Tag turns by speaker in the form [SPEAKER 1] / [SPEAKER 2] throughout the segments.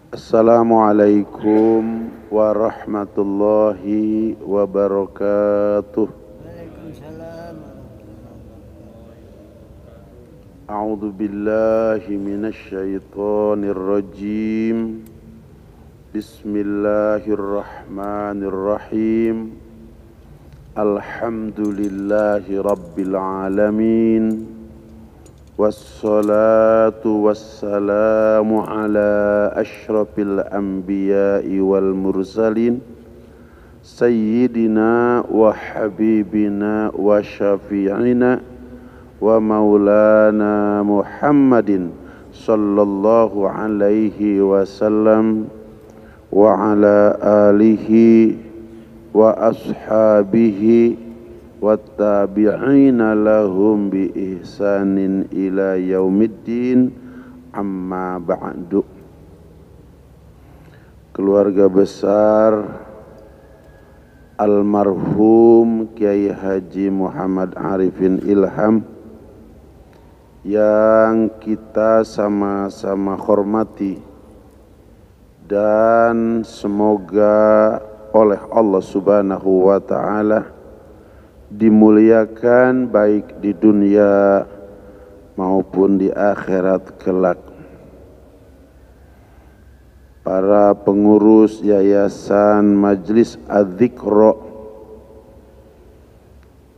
[SPEAKER 1] Assalamualaikum warahmatullahi wabarakatuh.
[SPEAKER 2] Waalaikumsalam.
[SPEAKER 1] A'udzu billahi minasy syaithanir rajim. Bismillahirrahmanirrahim. Alhamdulillahi rabbil alamin. Wassalatu wassalamu ala ashrafil anbiya'i wal mursalin Sayyidina wa habibina wa syafi'ina wa maulana Muhammadin sallallahu alaihi wasallam wa ala alihi wa ashabihi wattabi'ina lahum bi ihsanin ila yaumiddin, amma ba'du. Keluarga besar almarhum Kiai Haji Muhammad Arifin Ilham yang kita sama-sama hormati, dan semoga oleh Allah Subhanahu wa ta'ala dimuliakan baik di dunia maupun di akhirat kelak. Para pengurus Yayasan Majlis Adz-Dzikra,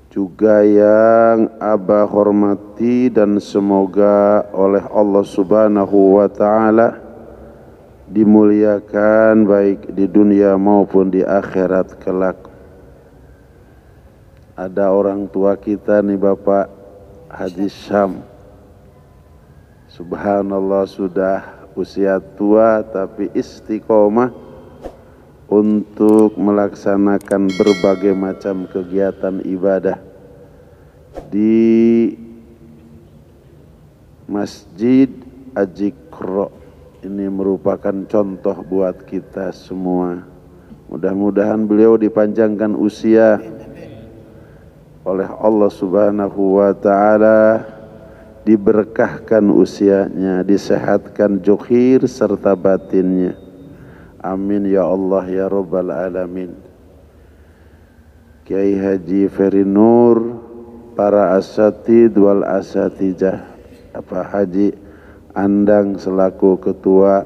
[SPEAKER 1] juga yang Abah hormati dan semoga oleh Allah Subhanahu wa ta'ala dimuliakan baik di dunia maupun di akhirat kelak. Ada orang tua kita nih, Bapak Haji Syam. Subhanallah, sudah usia tua tapi istiqomah untuk melaksanakan berbagai macam kegiatan ibadah di Masjid Adz-Dzikra. Ini merupakan contoh buat kita semua. Mudah-mudahan beliau dipanjangkan usia oleh Allah Subhanahu wa ta'ala, diberkahkan usianya, disehatkan zuhir serta batinnya. Amin ya Allah ya Rabbal alamin. Kiai Haji Ferry Nur, para asatid wal asatijah, Pak Haji Andang selaku ketua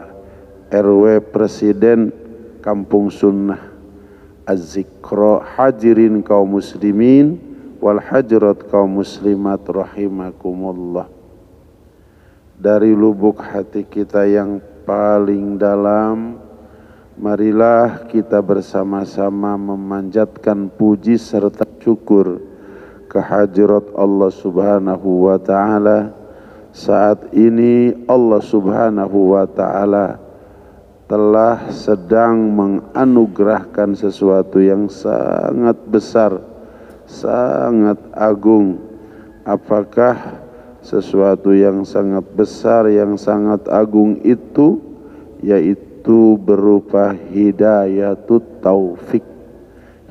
[SPEAKER 1] RW Presiden Kampung Sunnah Adz-Dzikra, hadirin kaum muslimin wal hajrat kaum muslimat rahimakumullah. Dari lubuk hati kita yang paling dalam, marilah kita bersama-sama memanjatkan puji serta syukur kehadirat Allah Subhanahu wa ta'ala. Saat ini Allah Subhanahu wa ta'ala telah sedang menganugerahkan sesuatu yang sangat besar, sangat agung. Apakah sesuatu yang sangat besar, yang sangat agung itu? Yaitu berupa hidayatut taufik,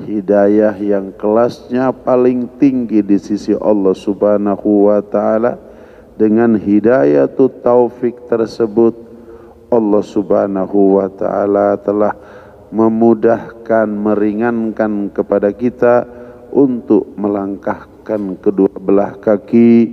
[SPEAKER 1] hidayah yang kelasnya paling tinggi di sisi Allah Subhanahu wa ta'ala. Dengan hidayatut taufik tersebut, Allah Subhanahu wa ta'ala telah memudahkan, meringankan kepada kita untuk melangkahkan kedua belah kaki,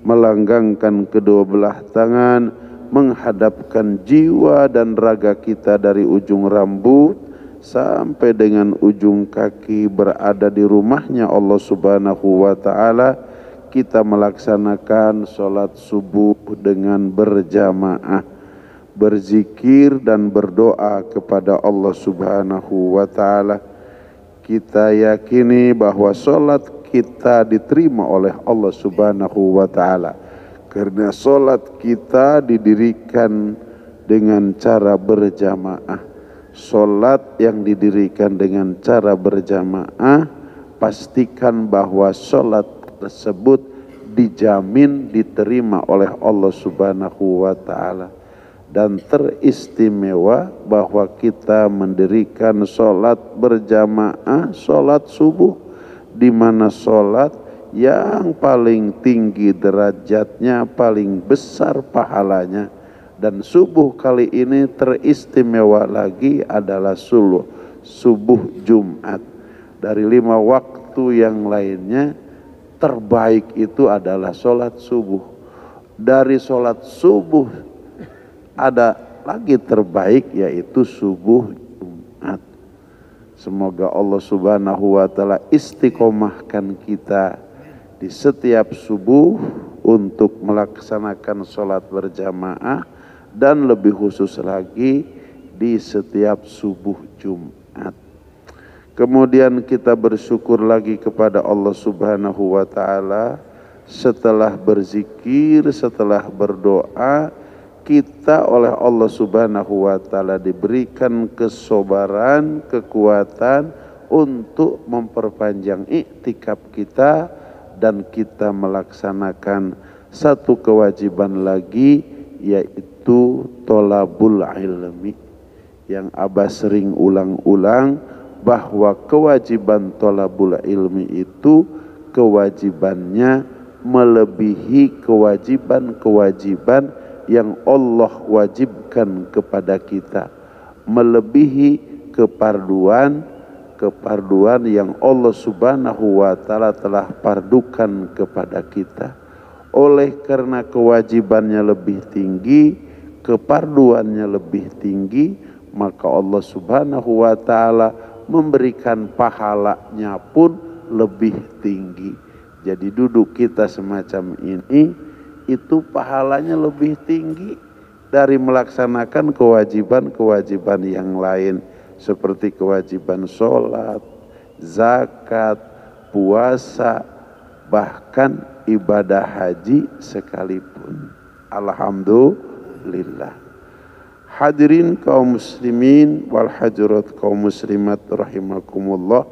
[SPEAKER 1] melanggangkan kedua belah tangan, menghadapkan jiwa dan raga kita dari ujung rambut sampai dengan ujung kaki berada di rumahnya Allah Subhanahu wa ta'ala. Kita melaksanakan sholat subuh dengan berjamaah, berzikir dan berdoa kepada Allah Subhanahu wa ta'ala. Kita yakini bahwa sholat kita diterima oleh Allah Subhanahu wa ta'ala karena sholat kita didirikan dengan cara berjamaah. Sholat yang didirikan dengan cara berjamaah, pastikan bahwa sholat tersebut dijamin diterima oleh Allah Subhanahu wa ta'ala. Dan teristimewa bahwa kita mendirikan sholat berjamaah, sholat subuh, di mana sholat yang paling tinggi derajatnya, paling besar pahalanya, Dan subuh kali ini teristimewa lagi adalah subuh Jumat. Dari 5 waktu yang lainnya, terbaik itu adalah sholat subuh. Dari sholat subuh ada lagi terbaik, yaitu subuh Jumat. Semoga Allah Subhanahu wa Ta'ala istiqomahkan kita di setiap subuh untuk melaksanakan sholat berjamaah, dan lebih khusus lagi di setiap subuh Jumat. Kemudian kita bersyukur lagi kepada Allah Subhanahu wa Ta'ala, setelah berzikir, setelah berdoa, kita oleh Allah Subhanahu wa Ta'ala diberikan kesabaran, kekuatan untuk memperpanjang iktikaf kita, dan kita melaksanakan satu kewajiban lagi, yaitu tolabul ilmi, yang Abah sering ulang-ulang bahwa kewajiban tolabul ilmi itu kewajibannya melebihi kewajiban-kewajiban yang Allah wajibkan kepada kita, melebihi keparduan yang Allah Subhanahu wa Ta'ala telah pardukan kepada kita. Oleh karena kewajibannya lebih tinggi, keparduannya lebih tinggi, maka Allah Subhanahu wa Ta'ala memberikan pahalanya pun lebih tinggi. Jadi duduk kita semacam ini itu pahalanya lebih tinggi dari melaksanakan kewajiban-kewajiban yang lain, seperti kewajiban sholat, zakat, puasa, bahkan ibadah haji sekalipun. Alhamdulillah. Hadirin kaum muslimin wal hadirat kaum muslimat rahimakumullah,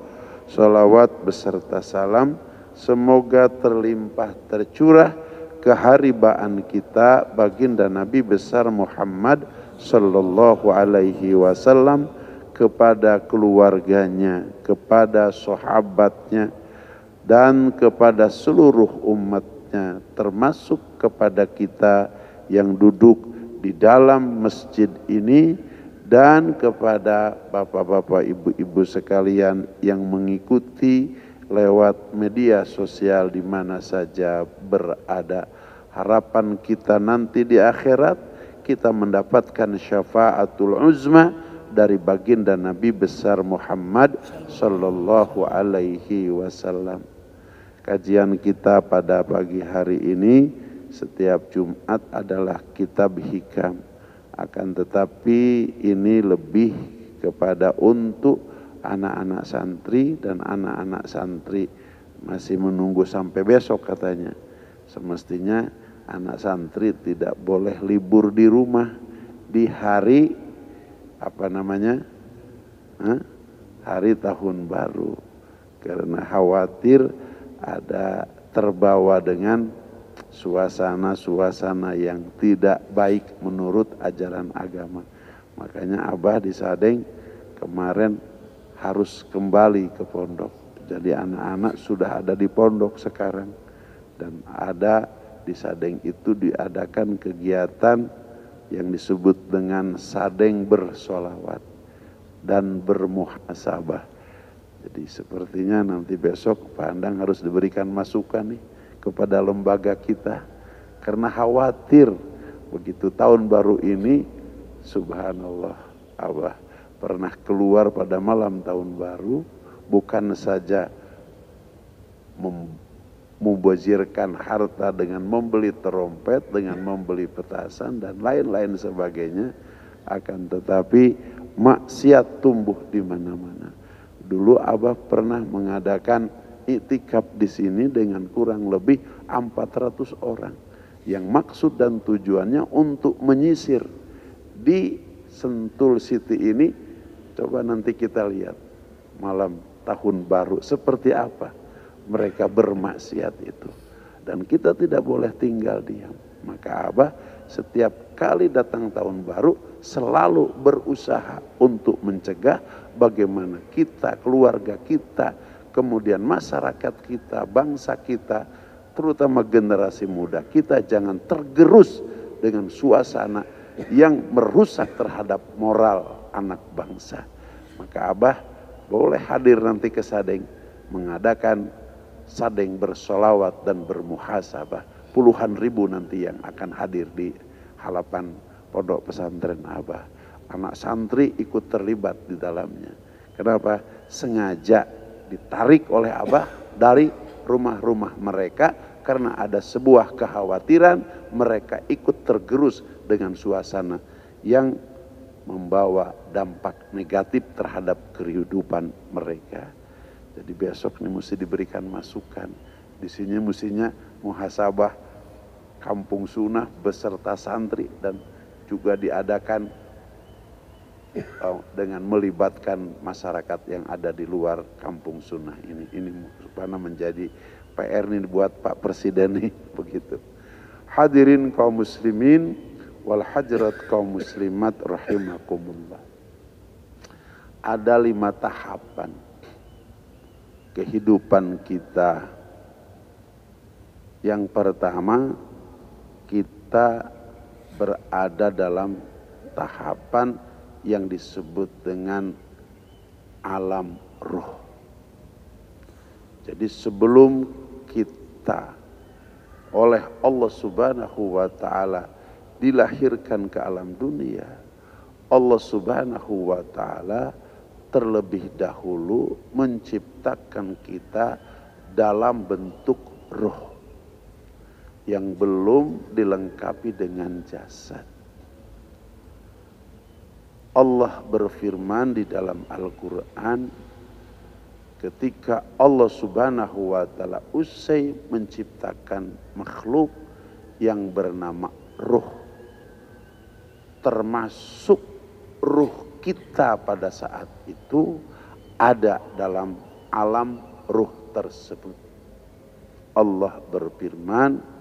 [SPEAKER 1] salawat beserta salam semoga terlimpah tercurah keharibaan kita baginda Nabi besar Muhammad sallallahu alaihi wasallam, kepada keluarganya, kepada sahabatnya, dan kepada seluruh umatnya, termasuk kepada kita yang duduk di dalam masjid ini, dan kepada bapak-bapak, ibu-ibu sekalian yang mengikuti lewat media sosial di mana saja berada. Harapan kita nanti di akhirat kita mendapatkan syafaatul uzma dari baginda Nabi besar Muhammad sallallahu alaihi wasallam. Kajian kita pada pagi hari ini setiap Jumat adalah kitab hikam. Akan tetapi ini lebih kepada untuk anak-anak santri, dan anak-anak santri masih menunggu sampai besok katanya. Semestinya anak santri tidak boleh libur di rumah di hari hari tahun baru, karena khawatir ada terbawa dengan suasana-suasana yang tidak baik menurut ajaran agama. Makanya Abah di Sadeng kemarin harus kembali ke pondok. Jadi anak-anak sudah ada di pondok sekarang, dan ada di Sadeng itu diadakan kegiatan yang disebut dengan Sadeng bersolawat dan bermuhasabah. Jadi sepertinya nanti besok Pak Andang harus diberikan masukan nih kepada lembaga kita, karena khawatir begitu tahun baru ini, subhanallah, Abah pernah keluar pada malam tahun baru, bukan saja membazirkan harta dengan membeli terompet, dengan membeli petasan dan lain-lain sebagainya, akan tetapi maksiat tumbuh di mana-mana. Dulu Abah pernah mengadakan iktikaf di sini dengan kurang lebih 400 orang, yang maksud dan tujuannya untuk menyisir di Sentul City ini. Coba nanti kita lihat malam tahun baru seperti apa mereka bermaksiat itu, dan kita tidak boleh tinggal diam. Maka Abah setiap kali datang tahun baru selalu berusaha untuk mencegah bagaimana kita, keluarga kita, kemudian masyarakat kita, bangsa kita, terutama generasi muda kita jangan tergerus dengan suasana yang merusak terhadap moral anak bangsa. Maka Abah boleh hadir nanti ke Sadeng, mengadakan Sadeng bersolawat dan bermuhasabah. Puluhan ribu nanti yang akan hadir di halaman pondok pesantren Abah. Anak santri ikut terlibat di dalamnya. Kenapa? Sengaja ditarik oleh Abah dari rumah-rumah mereka karena ada sebuah kekhawatiran mereka ikut tergerus dengan suasana yang membawa dampak negatif terhadap kehidupan mereka. Jadi besok ini mesti diberikan masukan. Di sini mestinya muhasabah kampung sunnah beserta santri dan juga diadakan dengan melibatkan masyarakat yang ada di luar kampung sunnah ini. Ini supaya menjadi PR nih buat Pak Presiden nih begitu. Hadirin kaum muslimin wal hadirat kaum muslimat rahimakumullah. Ada 5 tahapan kehidupan kita. Yang pertama, kita berada dalam tahapan yang disebut dengan alam ruh. Jadi sebelum kita oleh Allah Subhanahu wa ta'ala dilahirkan ke alam dunia, Allah Subhanahu wa ta'ala terlebih dahulu menciptakan kita dalam bentuk ruh yang belum dilengkapi dengan jasad. Allah berfirman di dalam Al-Quran ketika Allah Subhanahu wa ta'ala usai menciptakan makhluk yang bernama ruh, termasuk ruh kita pada saat itu ada dalam alam ruh tersebut. Allah berfirman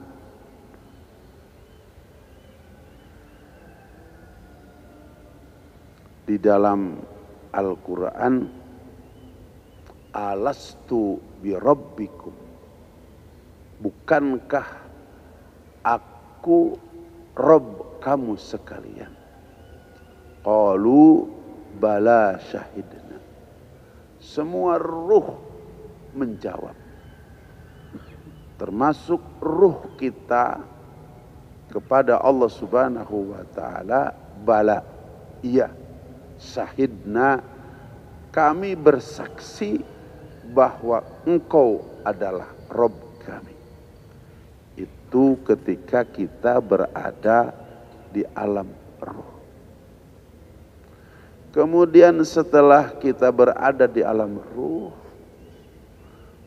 [SPEAKER 1] di dalam Al-Quran, alastu birabbikum, bukankah aku Rabb kamu sekalian? Qalu bala syahidna. Semua ruh menjawab, termasuk ruh kita kepada Allah Subhanahu wa ta'ala, bala, iya, syahidna, kami bersaksi bahwa engkau adalah Rabb kami. Itu ketika kita berada di alam ruh. Kemudian setelah kita berada di alam ruh,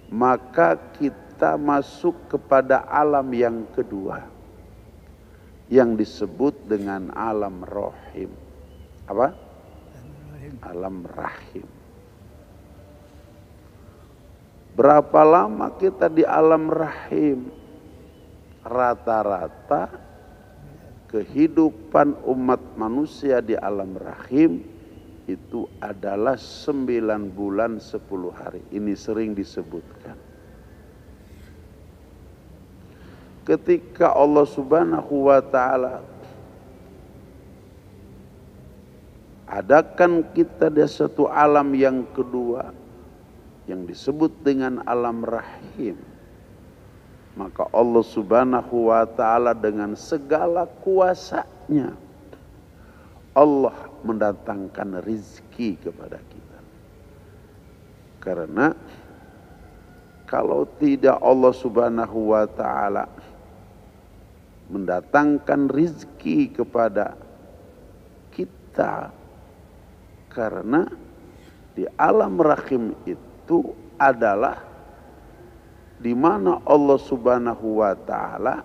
[SPEAKER 1] maka kita masuk kepada alam yang kedua yang disebut dengan alam rohim. Apa? Alam rahim. Berapa lama kita di alam rahim? Rata-rata kehidupan umat manusia di alam rahim itu adalah 9 bulan 10 hari. Ini sering disebutkan. Ketika Allah Subhanahu wa ta'ala adakan kita di satu alam yang kedua yang disebut dengan alam rahim, maka Allah Subhanahu wa ta'ala dengan segala kuasanya Allah mendatangkan rizki kepada kita. Karena kalau tidak Allah Subhanahu wa ta'ala mendatangkan rizki kepada kita, karena di alam rahim itu adalah di mana Allah Subhanahu wa ta'ala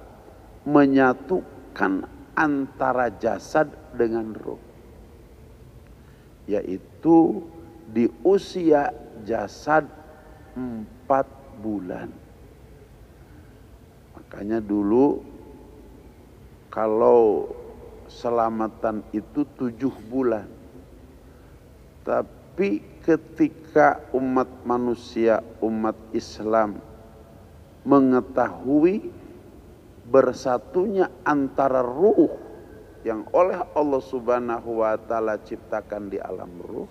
[SPEAKER 1] menyatukan antara jasad dengan ruh, yaitu di usia jasad 4 bulan. Makanya dulu kalau selamatan itu 7 bulan. Tapi ketika umat manusia, umat Islam mengetahui bersatunya antara ruh yang oleh Allah Subhanahu wa taala ciptakan di alam ruh,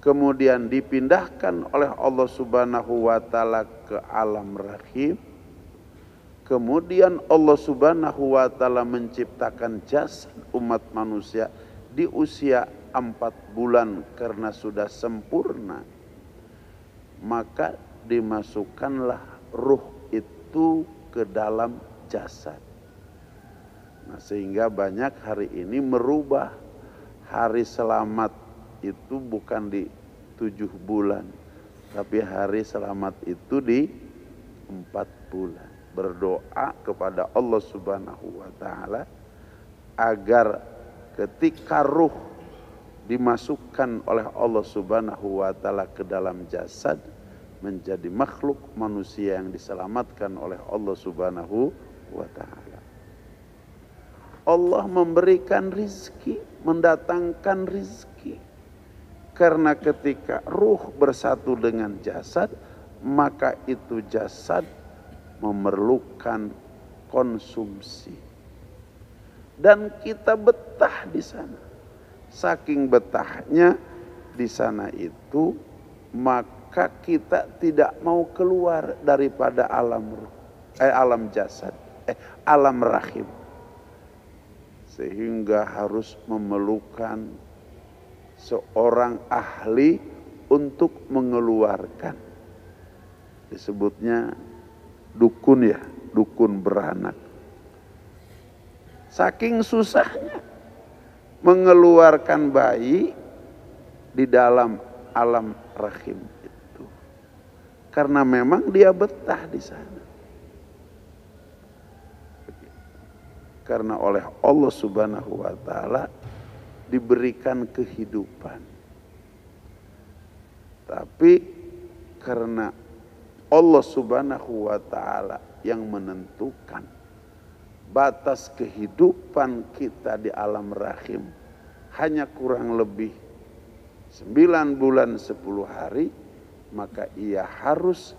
[SPEAKER 1] kemudian dipindahkan oleh Allah Subhanahu wa taala ke alam rahim, kemudian Allah Subhanahu wa taala menciptakan jasad umat manusia di usia 4 bulan karena sudah sempurna, maka dimasukkanlah ruh itu ke dalam jasad. Nah, sehingga banyak hari ini merubah hari selamat itu bukan di 7 bulan, tapi hari selamat itu di 4 bulan. Berdoa kepada Allah Subhanahu wa taala agar ketika ruh dimasukkan oleh Allah Subhanahu wa taala ke dalam jasad menjadi makhluk manusia yang diselamatkan oleh Allah Subhanahu wa taala. Allah memberikan rizki, mendatangkan rizki. Karena ketika ruh bersatu dengan jasad, maka itu jasad memerlukan konsumsi. Dan kita betah di sana. Saking betahnya di sana itu, maka kita tidak mau keluar daripada alam jasad, alam rahim. Sehingga harus memerlukan seorang ahli untuk mengeluarkan. Disebutnya dukun ya, dukun beranak. Saking susahnya mengeluarkan bayi di dalam alam rahim itu. Karena memang dia betah di sana. Karena oleh Allah Subhanahu wa taala diberikan kehidupan. Tapi karena Allah Subhanahu wa taala yang menentukan batas kehidupan kita di alam rahim hanya kurang lebih 9 bulan 10 hari, maka ia harus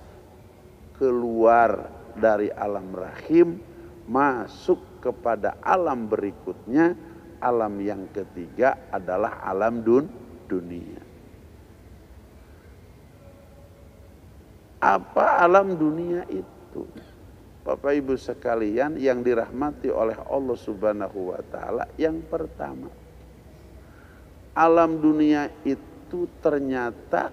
[SPEAKER 1] keluar dari alam rahim, masuk kepada alam berikutnya. Alam yang ketiga adalah alam dunia. Apa alam dunia itu? Bapak Ibu sekalian yang dirahmati oleh Allah Subhanahu wa taala, yang pertama, alam dunia itu ternyata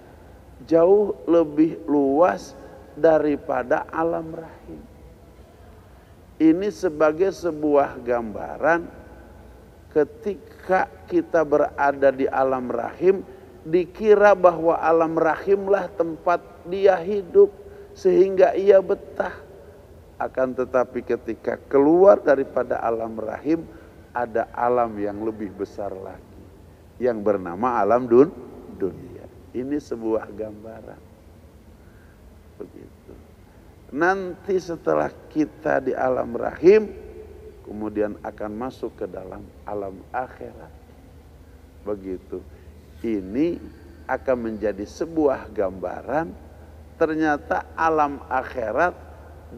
[SPEAKER 1] jauh lebih luas daripada alam rahim. Ini sebagai sebuah gambaran ketika kita berada di alam rahim, dikira bahwa alam rahimlah tempat dia hidup sehingga ia betah. Akan tetapi ketika keluar daripada alam rahim, ada alam yang lebih besar lagi yang bernama alam dunia. Ini sebuah gambaran. Begitu. Nanti setelah kita di alam rahim, kemudian akan masuk ke dalam alam akhirat. Begitu. Ini akan menjadi sebuah gambaran, ternyata alam akhirat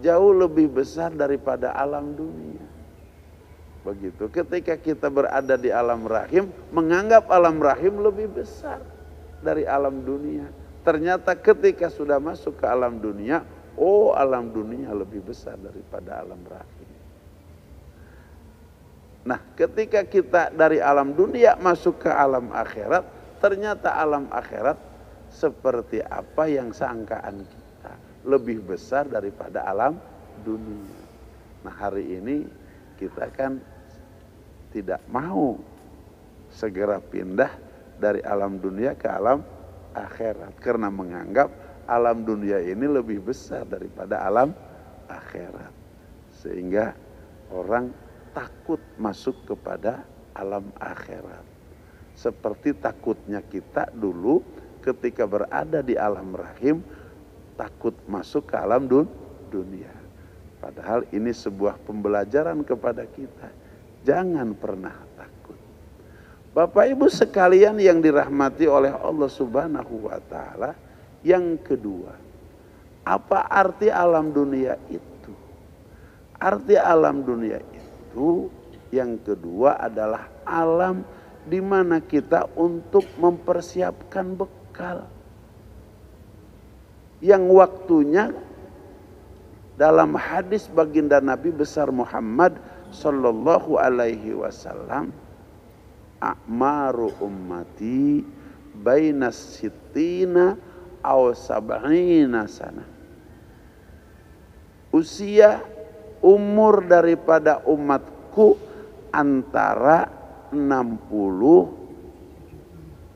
[SPEAKER 1] jauh lebih besar daripada alam dunia. Begitu. Ketika kita berada di alam rahim, menganggap alam rahim lebih besar dari alam dunia. Ternyata ketika sudah masuk ke alam dunia, oh, alam dunia lebih besar daripada alam rahim. Nah, ketika kita dari alam dunia masuk ke alam akhirat, ternyata alam akhirat seperti apa yang sangkaan kita, lebih besar daripada alam dunia. Nah, hari ini kita kan tidak mau segera pindah dari alam dunia ke alam akhirat karena menganggap alam dunia ini lebih besar daripada alam akhirat, sehingga orang takut masuk kepada alam akhirat. Seperti takutnya kita dulu ketika berada di alam rahim, takut masuk ke alam dunia. Padahal ini sebuah pembelajaran kepada kita. Jangan pernah takut. Bapak Ibu sekalian yang dirahmati oleh Allah Subhanahu wa taala, yang kedua, apa arti alam dunia itu? Arti alam dunia itu Yang kedua adalah alam di mana kita untuk mempersiapkan bekal. Yang waktunya dalam hadis baginda Nabi besar Muhammad sallallahu alaihi wasallam, a'maru ummati bainas sittina aw sab'ina sana. Usia umur daripada umatku antara 60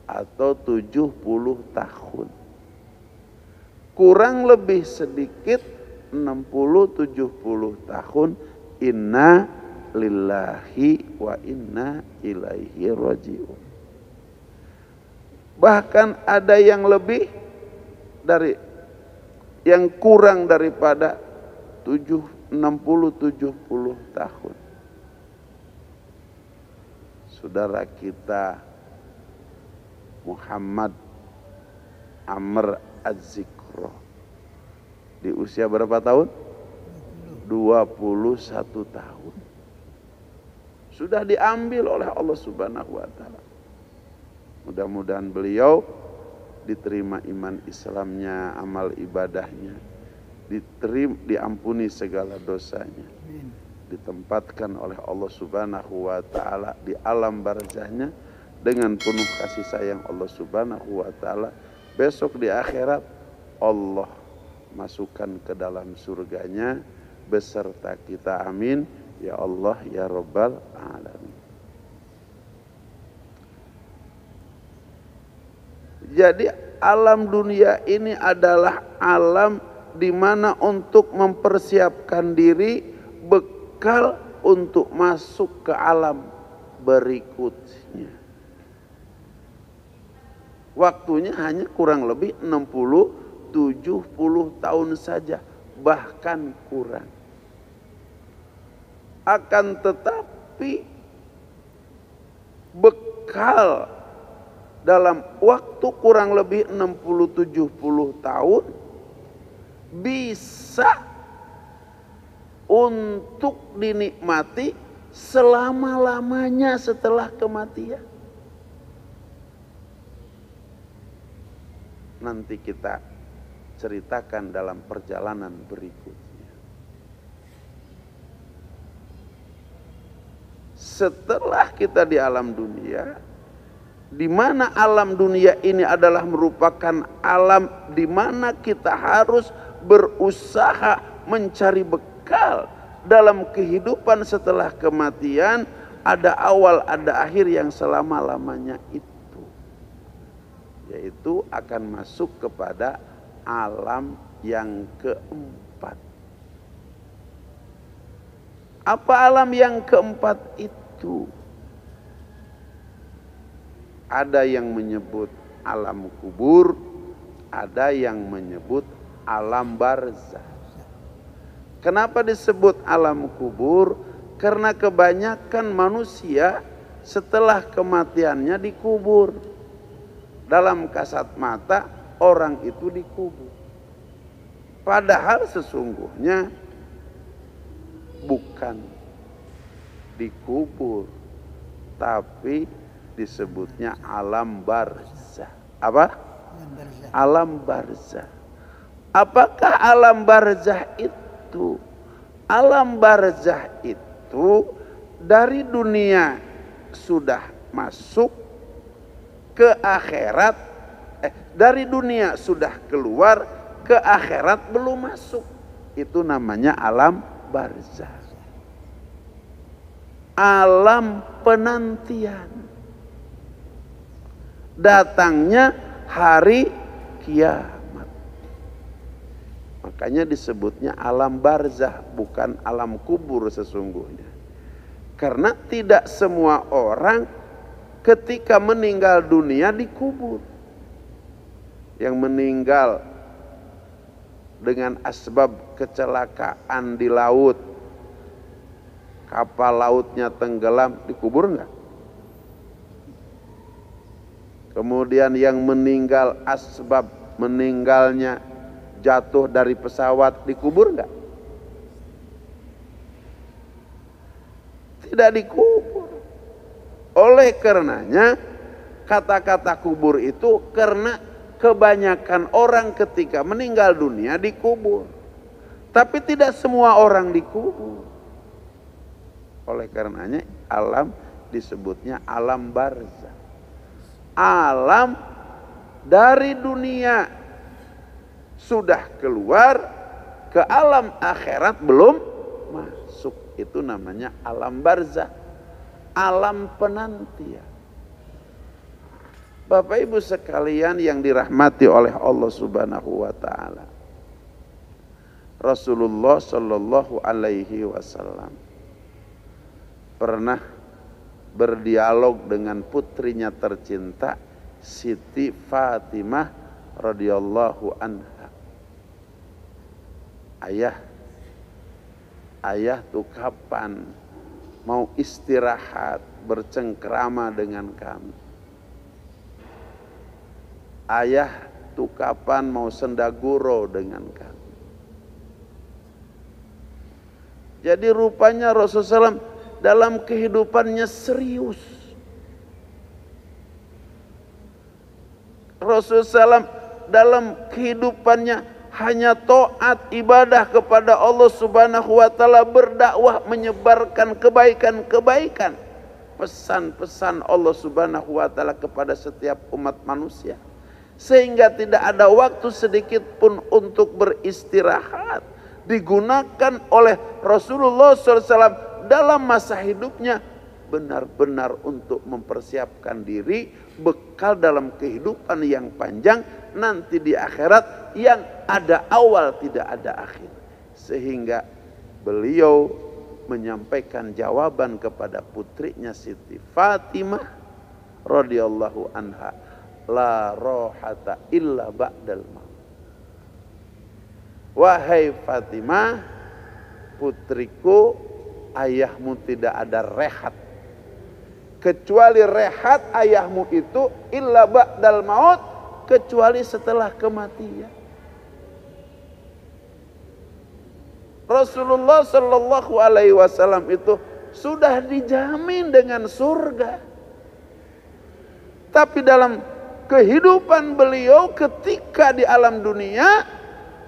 [SPEAKER 1] atau 70 tahun. Kurang lebih sedikit 60-70 tahun. Inna lillahi wa inna ilaihi raji'un. Bahkan ada yang lebih dari, yang kurang daripada 60-70 tahun. Saudara kita Muhammad Amr Az-Zikro di usia berapa tahun? 21 tahun. Sudah diambil oleh Allah Subhanahu wa taala. Mudah-mudahan beliau diterima iman Islamnya, amal ibadahnya, diampuni segala dosanya, ditempatkan oleh Allah Subhanahu wa taala di alam barzahnya dengan penuh kasih sayang Allah Subhanahu wa taala. Besok di akhirat Allah masukkan ke dalam surganya beserta kita, amin ya Allah ya Rabbal alamin. Jadi alam dunia ini adalah alam di mana untuk mempersiapkan diri, bekal untuk masuk ke alam berikutnya. Waktunya hanya kurang lebih 60-70 tahun saja, bahkan kurang. Akan tetapi bekal dalam waktu kurang lebih 60-70 tahun bisa untuk dinikmati selama-lamanya setelah kematian. Nanti kita ceritakan dalam perjalanan berikutnya. Setelah kita di alam dunia, di mana alam dunia ini adalah merupakan alam di mana kita harus berusaha mencari bekal dalam kehidupan setelah kematian. Ada awal, ada akhir yang selama-lamanya itu, yaitu akan masuk kepada alam yang keempat. Apa alam yang keempat itu? Ada yang menyebut alam kubur, ada yang menyebut alam barzah. Kenapa disebut alam kubur? Karena kebanyakan manusia setelah kematiannya dikubur. Dalam kasat mata orang itu dikubur. Padahal sesungguhnya bukan dikubur, tapi disebutnya alam barzah. Apa? Alam barzah. Apakah alam barzah itu? Alam barzah itu dari dunia sudah masuk ke akhirat, dari dunia sudah keluar ke akhirat belum masuk. Itu namanya alam barzah. Alam penantian datangnya hari kiamat. Makanya disebutnya alam barzah, bukan alam kubur sesungguhnya. Karena tidak semua orang ketika meninggal dunia dikubur. Yang meninggal dengan asbab kecelakaan di laut, kapal lautnya tenggelam, dikubur enggak? Kemudian yang meninggal asbab meninggalnya jatuh dari pesawat, dikubur enggak? tidak dikubur. Oleh karenanya kata-kata kubur itu karena kebanyakan orang ketika meninggal dunia dikubur. Tapi tidak semua orang dikubur. Oleh karenanya alam disebutnya alam barzah. Alam dari dunia sudah keluar ke alam akhirat belum masuk. Itu namanya alam barzah. Alam penantian. Bapak Ibu sekalian yang dirahmati oleh Allah Subhanahu wa taala. Rasulullah sallallahu alaihi wasallam pernah berdialog dengan putrinya tercinta Siti Fatimah radhiyallahu anha. Ayah tuh kapan mau istirahat bercengkrama dengan kami? Ayah tuh kapan mau sendaguro dengan kami? Jadi rupanya Rasulullah SAW dalam kehidupannya serius. Rasulullah SAW dalam kehidupannya hanya taat ibadah kepada Allah Subhanahu wa taala, berdakwah, menyebarkan kebaikan-kebaikan, pesan-pesan Allah Subhanahu wa taala kepada setiap umat manusia. Sehingga tidak ada waktu sedikit pun untuk beristirahat digunakan oleh Rasulullah SAW dalam masa hidupnya benar-benar untuk mempersiapkan diri bekal dalam kehidupan yang panjang nanti di akhirat yang ada awal tidak ada akhir. Sehingga beliau menyampaikan jawaban kepada putrinya Siti Fatimah radhiyallahu anha, la rohata illa ba'dal maut. Wahai Fatimah, putriku, ayahmu tidak ada rehat kecuali rehat ayahmu itu illa ba'dal maut, kecuali setelah kematian. Rasulullah sallallahu alaihi wasallam itu sudah dijamin dengan surga. Tapi dalam kehidupan beliau ketika di alam dunia,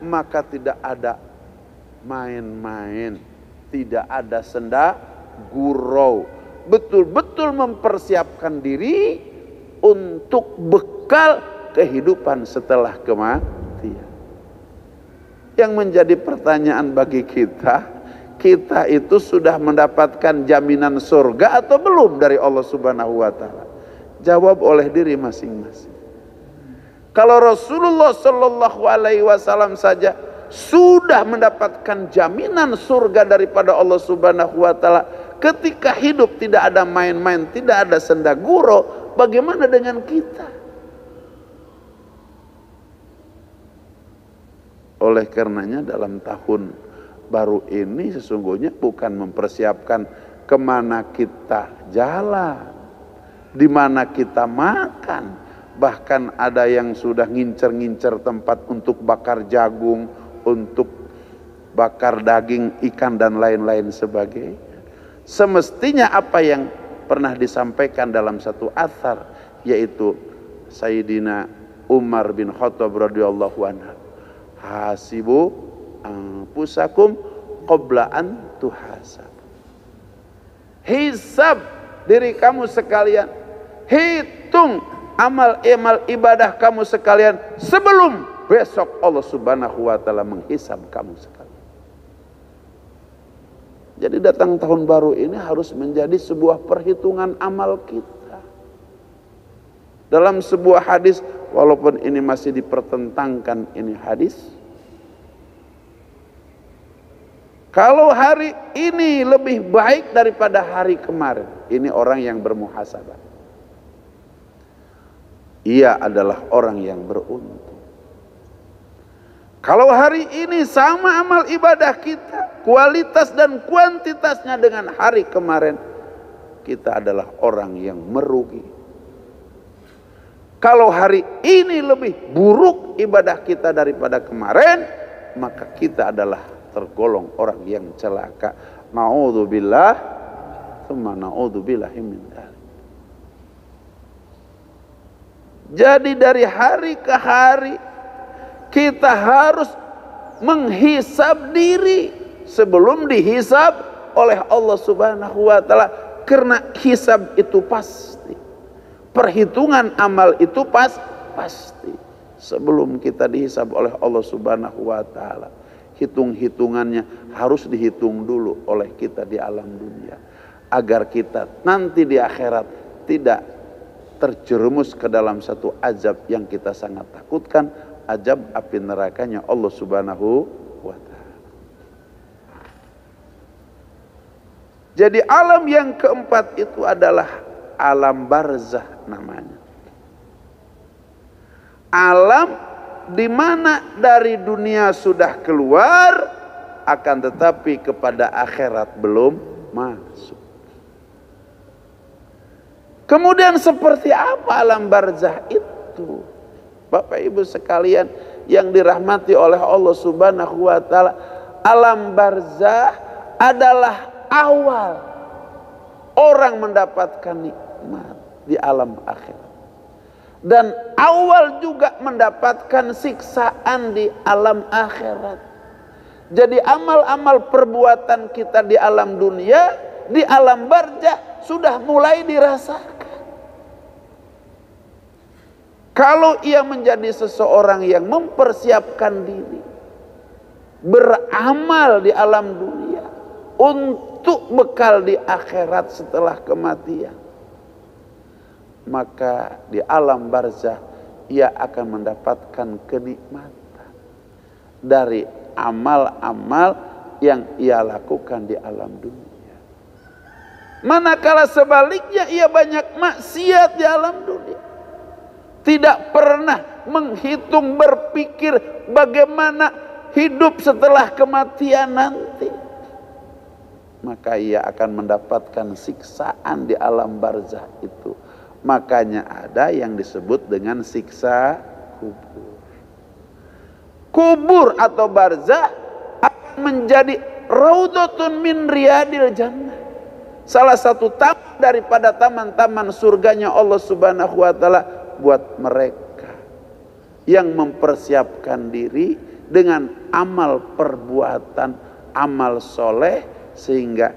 [SPEAKER 1] maka tidak ada main-main, tidak ada senda gurau. Betul-betul mempersiapkan diri untuk bekal kehidupan setelah kematian. Yang menjadi pertanyaan bagi kita, kita itu sudah mendapatkan jaminan surga atau belum dari Allah Subhanahu wa taala? Jawab oleh diri masing-masing. Kalau Rasulullah sallallahu alaihi wasallam saja sudah mendapatkan jaminan surga daripada Allah Subhanahu wa taala, ketika hidup tidak ada main-main, tidak ada senda gurau, bagaimana dengan kita? Oleh karenanya dalam tahun baru ini sesungguhnya bukan mempersiapkan kemana kita jalan, di mana kita makan. Bahkan ada yang sudah ngincer-ngincer tempat untuk bakar jagung, untuk bakar daging ikan dan lain-lain sebagainya. Semestinya apa yang pernah disampaikan dalam satu athar, yaitu Sayyidina Umar bin Khattab radhiyallahu anhu, hasibu anfusakum qabla an tuhasab. Hisab diri kamu sekalian, hitung amal-amal ibadah kamu sekalian sebelum besok Allah Subhanahu wa taala menghisab kamu sekalian. Jadi datang tahun baru ini harus menjadi sebuah perhitungan amal kita. Dalam sebuah hadis, walaupun ini masih dipertentangkan ini hadis, kalau hari ini lebih baik daripada hari kemarin, ini orang yang bermuhasabah. Ia adalah orang yang beruntung. Kalau hari ini sama amal ibadah kita, kualitas dan kuantitasnya dengan hari kemarin, kita adalah orang yang merugi. Kalau hari ini lebih buruk ibadah kita daripada kemarin, maka kita adalah tergolong orang yang celaka. Na'udzubillah tsumma na'udzubillahi min dzalik. Jadi dari hari ke hari kita harus menghisab diri sebelum dihisab oleh Allah Subhanahu wa taala, karena hisab itu pasti. Perhitungan amal itu pasti. Sebelum kita dihisab oleh Allah Subhanahu wa taala, hitung-hitungannya harus dihitung dulu oleh kita di alam dunia, agar kita nanti di akhirat tidak terjerumus ke dalam satu azab yang kita sangat takutkan, azab api nerakanya Allah Subhanahu wa taala. Jadi alam yang keempat itu adalah alam barzah namanya. Alam di mana dari dunia sudah keluar, akan tetapi kepada akhirat belum masuk. Kemudian seperti apa alam barzah itu? Bapak Ibu sekalian yang dirahmati oleh Allah Subhanahu wa taala, alam barzah adalah awal orang mendapatkan nikmat di alam akhirat, dan awal juga mendapatkan siksaan di alam akhirat. Jadi amal-amal perbuatan kita di alam dunia, di alam barzah sudah mulai dirasakan. Kalau ia menjadi seseorang yang mempersiapkan diri, beramal di alam dunia untuk bekal di akhirat setelah kematian, maka di alam barzah ia akan mendapatkan kenikmatan dari amal-amal yang ia lakukan di alam dunia. Manakala sebaliknya ia banyak maksiat di alam dunia, tidak pernah menghitung, berpikir bagaimana hidup setelah kematian nanti, maka ia akan mendapatkan siksaan di alam barzah itu. Makanya ada yang disebut dengan siksa kubur. Kubur atau barzah akan menjadi raudhatun min riyadil jannah, salah satu taman daripada taman-taman surganya Allah Subhanahu wa taala buat mereka yang mempersiapkan diri dengan amal perbuatan, amal soleh, sehingga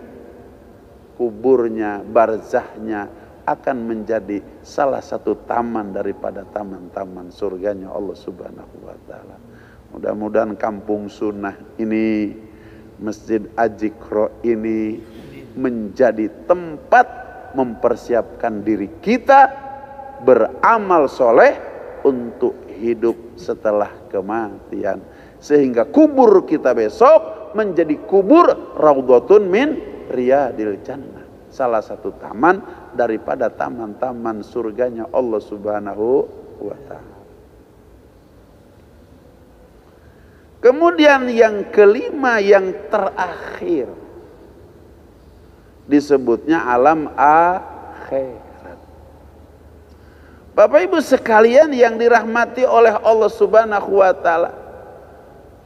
[SPEAKER 1] kuburnya, barzahnya akan menjadi salah satu taman daripada taman-taman surganya Allah Subhanahu wa taala. Mudah-mudahan kampung sunnah ini, Masjid Ajikro ini menjadi tempat mempersiapkan diri kita beramal soleh untuk hidup setelah kematian, sehingga kubur kita besok menjadi kubur raudhatun min riyadil jannah, salah satu taman daripada taman-taman surganya Allah Subhanahu wa taala. Kemudian yang kelima, yang terakhir, disebutnya alam akhir. Bapak Ibu sekalian yang dirahmati oleh Allah Subhanahu wa taala,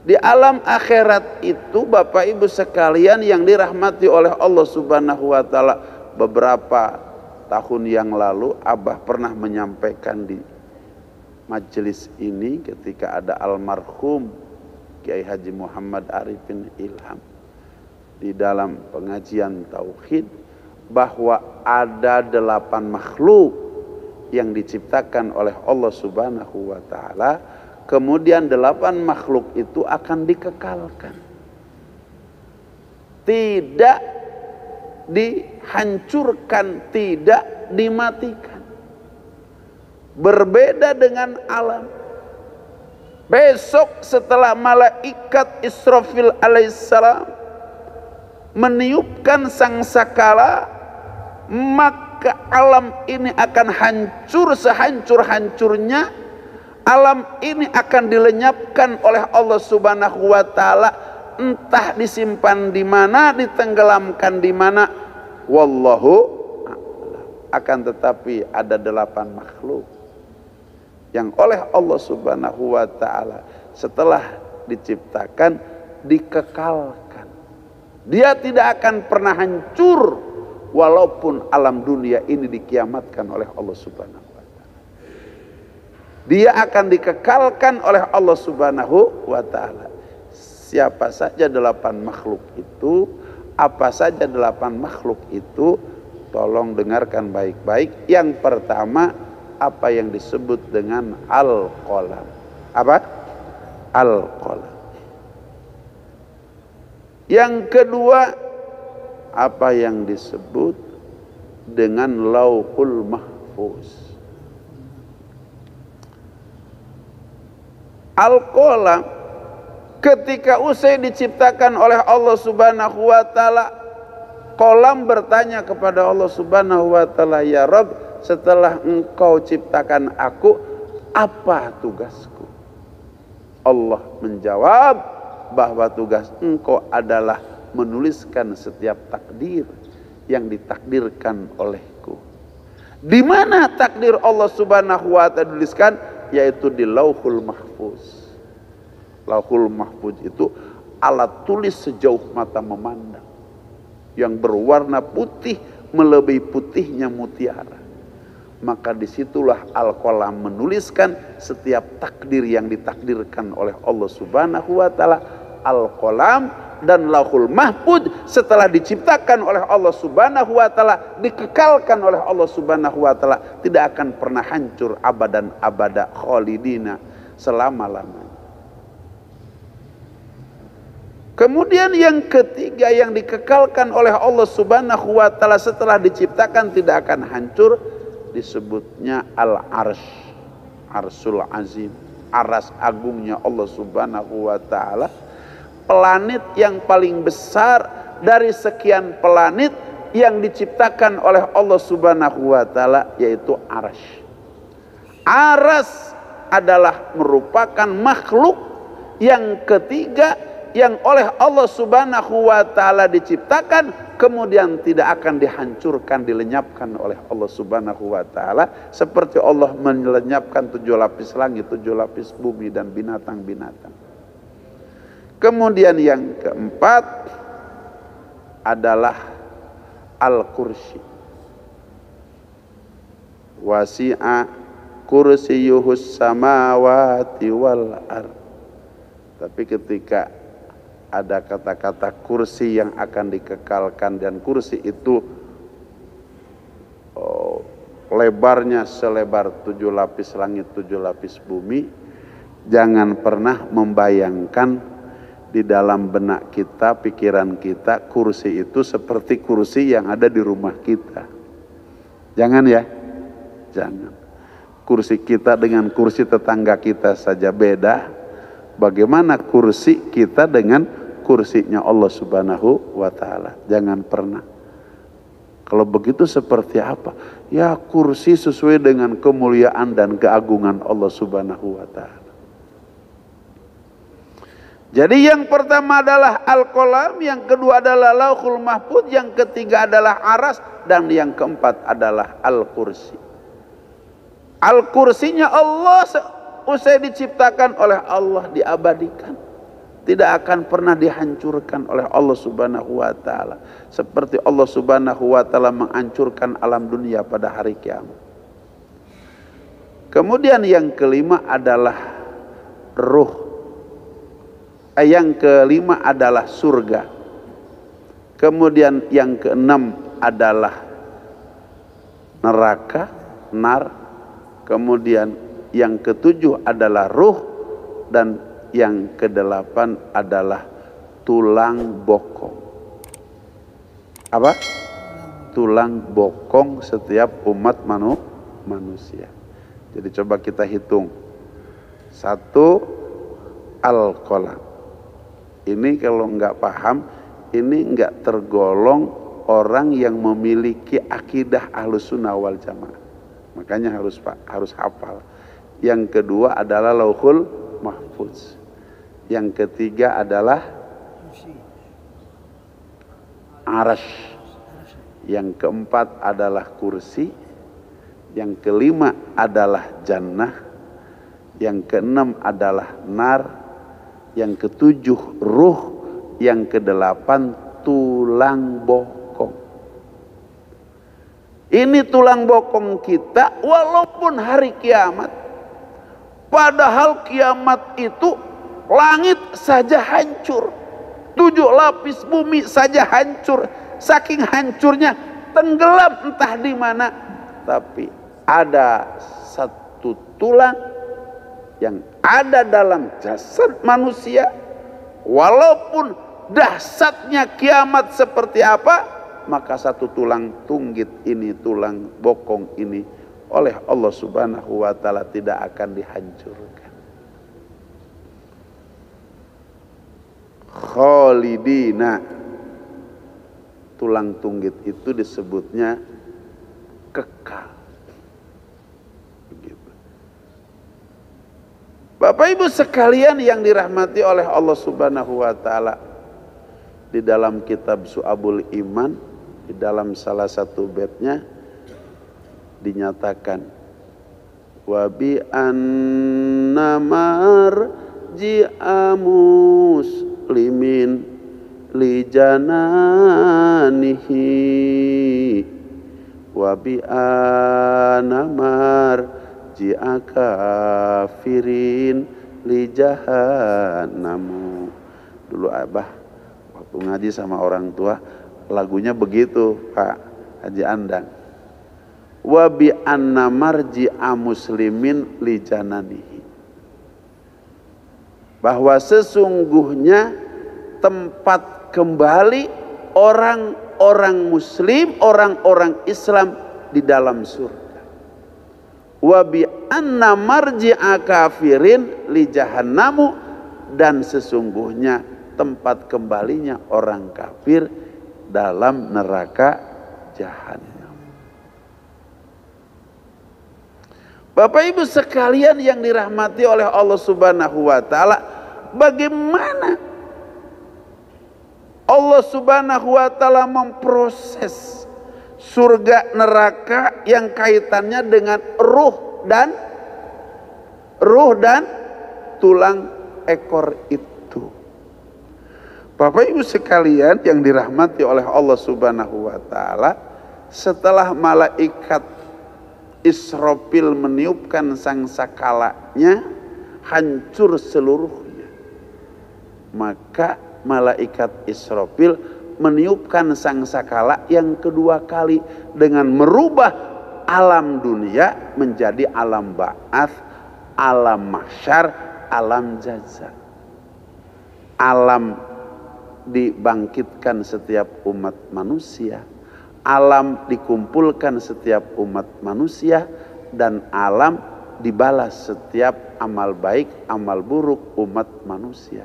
[SPEAKER 1] di alam akhirat itu Bapak Ibu sekalian yang dirahmati oleh Allah Subhanahu wa taala, beberapa tahun yang lalu Abah pernah menyampaikan di majelis ini ketika ada almarhum Kiai Haji Muhammad Arifin Ilham di dalam pengajian tauhid, bahwa ada 8 makhluk yang diciptakan oleh Allah Subhanahu wa taala, kemudian 8 makhluk itu akan dikekalkan, tidak dihancurkan, tidak dimatikan. Berbeda dengan alam besok setelah malaikat Israfil alaihissalam meniupkan sangsakala, maka alam ini akan hancur sehancur-hancurnya. Alam ini akan dilenyapkan oleh Allah Subhanahu wa taala, entah disimpan di mana, ditenggelamkan di mana, wallahu a'lam. Akan tetapi ada 8 makhluk yang oleh Allah Subhanahu wa taala setelah diciptakan dikekalkan. Dia tidak akan pernah hancur walaupun alam dunia ini dikiamatkan oleh Allah Subhanahu wa ta'ala. Dia akan dikekalkan oleh Allah Subhanahu wa ta'ala. Siapa saja 8 makhluk itu, apa saja 8 makhluk itu, tolong dengarkan baik-baik. Yang pertama, apa yang disebut dengan al-qalam. Apa? Al-qalam. Yang kedua, apa yang disebut dengan lauhul mahfuz. Al-qalam ketika usai diciptakan oleh Allah Subhanahu wa ta'ala, qalam bertanya kepada Allah Subhanahu wa ta'ala, ya Rabb, setelah engkau ciptakan aku, apa tugasku? Allah menjawab bahwa tugas engkau adalah menuliskan setiap takdir yang ditakdirkan olehku. Di mana takdir Allah Subhanahu wa ta'ala dituliskan? Yaitu di lauhul mahfuz. Lauhul mahfuz itu alat tulis sejauh mata memandang, yang berwarna putih melebihi putihnya mutiara. Maka disitulah al-qalam menuliskan setiap takdir yang ditakdirkan oleh Allah Subhanahu wa ta'ala. Al-qalam dan lauhul mahfuz setelah diciptakan oleh Allah Subhanahu wa ta'ala, dikekalkan oleh Allah Subhanahu wa ta'ala, tidak akan pernah hancur abadan abada khalidina, selama-lamanya. Kemudian yang ketiga yang dikekalkan oleh Allah Subhanahu wa ta'ala setelah diciptakan tidak akan hancur, disebutnya al-arsh, arsul azim, aras agungnya Allah Subhanahu wa ta'ala. Planet yang paling besar dari sekian planet yang diciptakan oleh Allah Subhanahu wa ta'ala, yaitu arasy. Aras adalah merupakan makhluk yang ketiga yang oleh Allah Subhanahu wa ta'ala diciptakan, kemudian tidak akan dihancurkan, dilenyapkan oleh Allah Subhanahu wa ta'ala, seperti Allah melenyapkan 7 lapis langit, 7 lapis bumi dan binatang-binatang. Kemudian yang keempat adalah al-kursi. Wasi'a kursiyuhus samawati wal ard. Tapi ketika ada kata-kata kursi yang akan dikekalkan, dan kursi itu lebarnya selebar 7 lapis langit, 7 lapis bumi, jangan pernah membayangkan di dalam benak kita, pikiran kita, kursi itu seperti kursi yang ada di rumah kita. Jangan ya, jangan. Kursi kita dengan kursi tetangga kita saja beda. Bagaimana kursi kita dengan kursinya Allah Subhanahu wa ta'ala? Jangan pernah. Kalau begitu seperti apa? Ya, kursi sesuai dengan kemuliaan dan keagungan Allah Subhanahu wa ta'ala. Jadi yang pertama adalah al-qalam, yang kedua adalah lauhul mahfuz, yang ketiga adalah aras, dan yang keempat adalah al-kursi. Al-kursinya Allah usai diciptakan oleh Allah diabadikan, tidak akan pernah dihancurkan oleh Allah Subhanahu wa ta'ala, seperti Allah Subhanahu wa ta'ala menghancurkan alam dunia pada hari kiamat. Kemudian yang kelima adalah ruh. Yang kelima adalah surga. Kemudian yang keenam adalah neraka, nar. Kemudian yang ketujuh adalah ruh, dan yang kedelapan adalah tulang bokong. Apa? Tulang bokong setiap umat manusia. Jadi coba kita hitung. 1, al-qalam. Ini kalau nggak paham, ini nggak tergolong orang yang memiliki akidah Ahlussunnah wal Jamaah. Makanya harus hafal. Yang kedua adalah lauhul mahfuz. Yang ketiga adalah arasy. Yang keempat adalah kursi. Yang kelima adalah jannah. Yang keenam adalah nar. Yang ketujuh ruh. Yang kedelapan tulang bokong. Ini tulang bokong kita walaupun hari kiamat. Padahal kiamat itu langit saja hancur. 7 lapis bumi saja hancur. Saking hancurnya tenggelam entah di mana. Tapi ada satu tulang yang ada dalam jasad manusia. Walaupun dahsyatnya kiamat seperti apa, maka satu tulang tunggit ini, tulang bokong ini oleh Allah Subhanahu wa ta'ala tidak akan dihancurkan. Khalidina, tulang tunggit itu disebutnya kekal. Begitu. Bapak Ibu sekalian yang dirahmati oleh Allah Subhanahu wa ta'ala, di dalam kitab Su'abul Iman, di dalam salah satu baitnya dinyatakan wa bi anna marji'a muslimin li jananihi wa bi anna marji'a kafirin li jahannamu. Dulu Abah waktu ngaji sama orang tua lagunya begitu Pak Haji Andang. Wa bi anna marji'a muslimin li jananihi, bahwa sesungguhnya tempat kembali orang-orang muslim, orang-orang Islam di dalam surga. Wa bi anna marji'a kafirin li jahannamu, dan sesungguhnya tempat kembalinya orang kafir dalam neraka jahanam. Bapak Ibu sekalian yang dirahmati oleh Allah Subhanahu wa ta'ala, bagaimana Allah Subhanahu wa ta'ala memproses surga neraka yang kaitannya dengan ruh dan tulang ekor itu. Bapak Ibu sekalian yang dirahmati oleh Allah Subhanahu wa ta'ala, setelah malaikat Israfil meniupkan sangsakalanya hancur seluruhnya, maka malaikat Israfil meniupkan sangkakala yang kedua kali dengan merubah alam dunia menjadi alam ba'ats, alam mahsyar, alam jaza. Alam dibangkitkan setiap umat manusia, alam dikumpulkan setiap umat manusia, dan alam dibalas setiap amal baik, amal buruk umat manusia.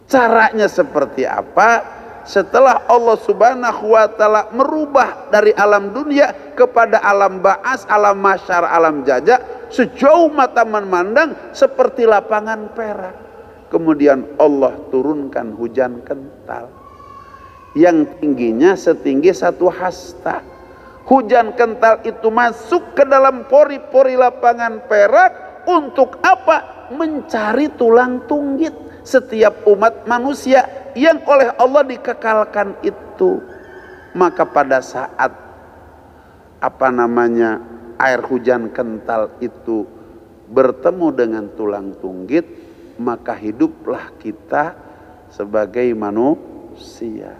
[SPEAKER 1] Caranya seperti apa? Setelah Allah Subhanahu wa ta'ala merubah dari alam dunia kepada alam ba'ats, alam mahsyar, alam jaza, sejauh mata memandang seperti lapangan perak. Kemudian Allah turunkan hujan kental yang tingginya setinggi 1 hasta. Hujan kental itu masuk ke dalam pori-pori lapangan perak untuk apa? Mencari tulang tunggit setiap umat manusia yang oleh Allah dikekalkan itu. Maka pada saat air hujan kental itu bertemu dengan tulang tunggit, maka hiduplah kita sebagai manusia.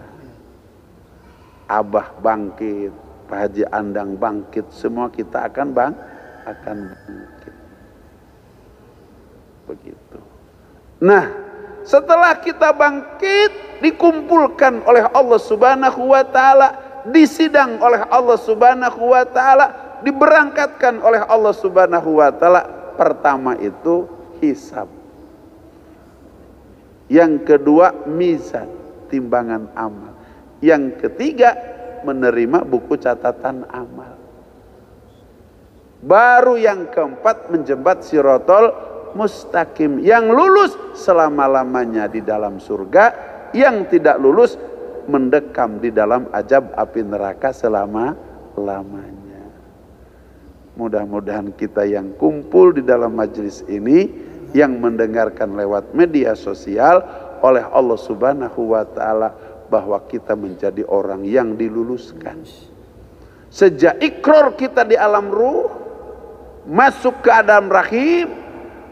[SPEAKER 1] Abah bangkit, Pak Haji Andang bangkit, semua kita akan bangkit. Begitu. Nah, setelah kita bangkit, dikumpulkan oleh Allah Subhanahu wa ta'ala, disidang oleh Allah Subhanahu wa ta'ala, diberangkatkan oleh Allah Subhanahu wa ta'ala. Pertama itu hisab. Yang kedua mizan, timbangan amal. Yang ketiga menerima buku catatan amal. Baru yang keempat menjembat sirotol mustaqim. Yang lulus selama-lamanya di dalam surga, yang tidak lulus mendekam di dalam azab api neraka selama-lamanya. Mudah-mudahan kita yang kumpul di dalam majelis ini, yang mendengarkan lewat media sosial, oleh Allah Subhanahu wa ta'ala bahwa kita menjadi orang yang diluluskan. Sejak ikrar kita di alam ruh, masuk ke alam rahim,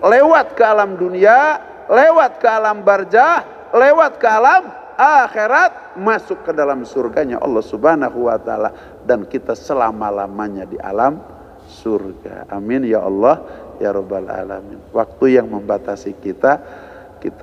[SPEAKER 1] lewat ke alam dunia, lewat ke alam barzah, lewat ke alam akhirat, masuk ke dalam surganya Allah Subhanahu wa taala, dan kita selama-lamanya di alam surga. Amin ya Allah ya rabbal alamin. Waktu yang membatasi kita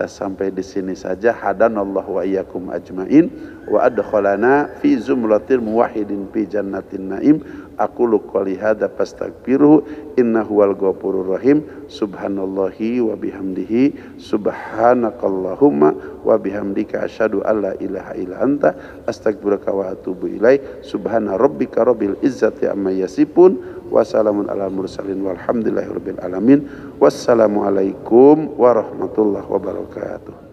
[SPEAKER 1] sampai di sini saja. Hadanallahu wa iyyakum ajmain wa adkhalana fi zumratil muwahhidin fi jannatin naim. Aqulu qouli hadza fastaghfiruhu innahu wal ghafurur rahim. Subhanallahi wa bihamdihi subhanakallahumma wa bihamdika asyhadu an la ilaha illa anta astaghfiruka wa atubu ilaik. Subhana rabbika rabbil izzati amma yasifun wa salamun alal mursalin walhamdulillahi rabbil alamin. Wassalamualaikum warahmatullahi wabarakatuh.